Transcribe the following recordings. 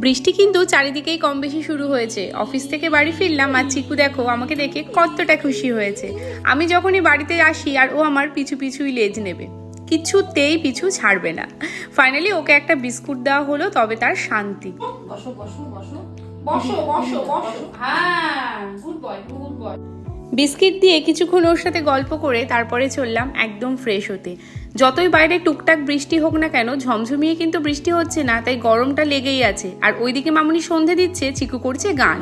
বৃষ্টি কিন্তু চারিদিকেই কম বেশি শুরু হয়েছে। অফিস থেকে বাড়ি ফিরলাম আর চিকু দেখো আমাকে দেখে কতটা খুশি হয়েছে। আমি যখনই বাড়িতে আসি আর ও আমার পিছু পিছুই লেজ নেবে, কিছুতেই পিছু ছাড়বে না। ফাইনালি ওকে একটা বিস্কুট দেওয়া হলো, তবে তার শান্তি। বসো বসো বসো বসো বসো বসো, হ্যাঁ good boy good boy. Biscuit দিয়ে কিছুক্ষণ ওর সাথে গল্প করে তারপরে চললাম একদম ফ্রেশ হতে। যতই বাইরে টুকটাক বৃষ্টি হোক না কেন, ঝমঝমিয়ে কিন্তু বৃষ্টি হচ্ছে না, তাই গরমটা লেগেই আছে। আর ওইদিকে মামুনি সন্ধে দিচ্ছে, চিকু করছে গান।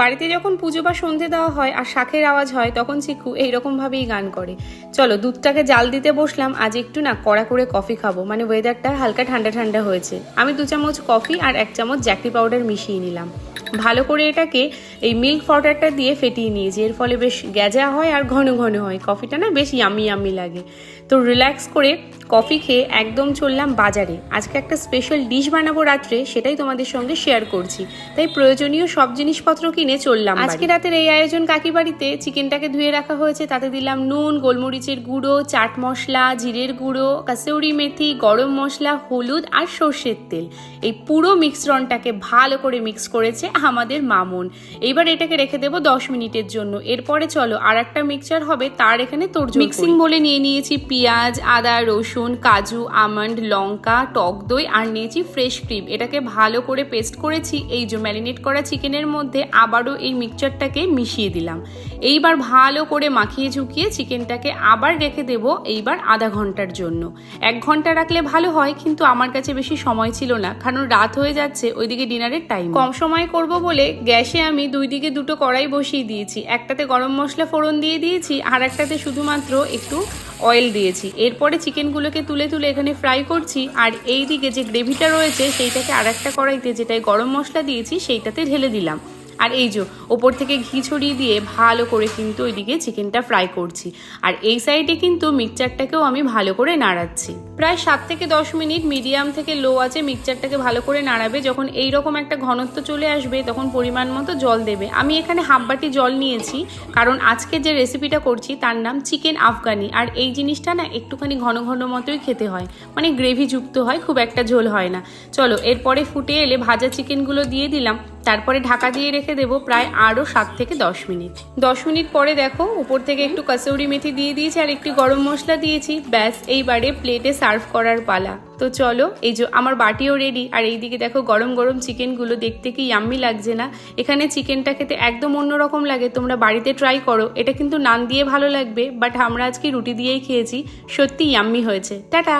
বাড়িতে যখন পুজো বা সন্ধে দেওয়া হয় আর শাঁখের আওয়াজ হয়, তখন চিকু এইরকম ভাবেই গান করে। চলো দুধটাকে জাল দিতে বসলাম। আজ একটু না কড়া করে কফি খাবো, মানে ওয়েদারটা হালকা ঠান্ডা ঠান্ডা হয়েছে। আমি 2 চামচ কফি আর 1 চামচ জ্যাকরি পাউডার মিশিয়ে নিলাম। ভালো করে এটাকে এই মিল্ক পাউডারটা দিয়ে ফেটিয়ে নিয়েছি। এর ফলে বেশ গ্যাজা হয় আর ঘন ঘন হয়, কফিটা না বেশ ইয়ামি ইয়ামি লাগে। তো রিল্যাক্স করে কফি খেয়ে একদম চললাম বাজারে। আজকে একটা স্পেশাল ডিশ বানাবো রাত্রে, সেটাই তোমাদের সঙ্গে শেয়ার করছি। তাই প্রয়োজনীয় সব জিনিসপত্র কিনে চললাম। আজকে রাতের এই আয়োজন কাকি বাড়িতে। চিকেনটাকে ধুয়ে রাখা হয়েছে, তাতে দিলাম নুন, গোলমরিচের গুঁড়ো, চাট মশলা, জিরের গুঁড়ো, কাসুরি মেথি, গরম মশলা, হলুদ আর সর্ষের তেল। এই পুরো মিশ্রণটাকে ভালো করে মিক্স করেছে আমাদের মামুন। এইবার এটাকে রেখে দেবো 10 মিনিটের জন্য। এরপরে চলো আর একটা মিক্সচার হবে, তার এখানে তোড়জোড় মিক্সিং বলে নিয়ে নিয়েছি পেঁয়াজ, আদা, রসুন, কাজু, আমন্ড, লঙ্কা, টক দই আর নিয়েছি ফ্রেশ ক্রিম। এটাকে ভালো করে পেস্ট করেছি। এই যে ম্যারিনেট করা চিকেনের মধ্যে আবারও এই মিক্সচারটাকে মিশিয়ে দিলাম। এইবার ভালো করে মাখিয়ে ঝুঁকিয়ে চিকেনটাকে আবার রেখে দেব এইবার আধা ঘন্টার জন্য। 1 ঘন্টা রাখলে ভালো হয়, কিন্তু আমার কাছে বেশি সময় ছিল না, কারণ রাত হয়ে যাচ্ছে, ওইদিকে ডিনারের টাইম। কম সময় করব বলে গ্যাসে আমি 2 দিকে 2টো কড়াই বসিয়ে দিয়েছি। একটাতে গরম মশলা ফোড়ন দিয়ে দিয়েছি, আর একটাতে শুধুমাত্র একটু অয়েল দিয়েছি। এরপরে চিকেনগুলোকে তুলে তুলে এখানে ফ্রাই করছি। আর এই দিকে যে গ্রেভিটা রয়েছে সেইটাকে আর একটা কড়াইতে, যেটায় গরম মশলা দিয়েছি, সেইটাতে ঢেলে দিলাম। আর এই যে ওপর থেকে ঘি ছড়িয়ে দিয়ে ভালো করে কিন্তু ওইদিকে চিকেনটা ফ্রাই করছি। আর এই সাইডে কিন্তু মিক্সচারটাকেও আমি ভালো করে নাড়াচ্ছি। প্রায় 7 থেকে 10 মিনিট মিডিয়াম থেকে লো আছে মিক্সচারটাকে ভালো করে নাড়াবে। যখন এইরকম একটা ঘনত্ব চলে আসবে, তখন পরিমাণ মতো জল দেবে। আমি এখানে হাফ বাটি জল নিয়েছি, কারণ আজকে যে রেসিপিটা করছি তার নাম চিকেন আফগানি। আর এই জিনিসটা না একটুখানি ঘন ঘন মতোই খেতে হয়, মানে গ্রেভি যুক্ত হয়, খুব একটা ঝোল হয় না। চলো এরপরে ফুটে এলে ভাজা চিকেনগুলো দিয়ে দিলাম। তারপরে ঢাকা দিয়ে রেখে দেবো প্রায় আরও 7 থেকে 10 মিনিট। 10 মিনিট পরে দেখো উপর থেকে একটু কাসুরি মেথি দিয়ে দিয়েছি আর একটু গরম মশলা দিয়েছি। ব্যাস, এইবারে প্লেটে সার্ভ করার পালা। তো চলো, এই যে আমার বাটিও রেডি। আর এইদিকে দেখো গরম গরম চিকেনগুলো, দেখতে কি ইয়াম্মি লাগছে না? এখানে চিকেনটা খেতে একদম অন্যরকম লাগে, তোমরা বাড়িতে ট্রাই করো। এটা কিন্তু নান দিয়ে ভালো লাগবে, বাট আমরা আজকে রুটি দিয়েই খেয়েছি। সত্যি ইয়াম্মি হয়েছে। টাটা।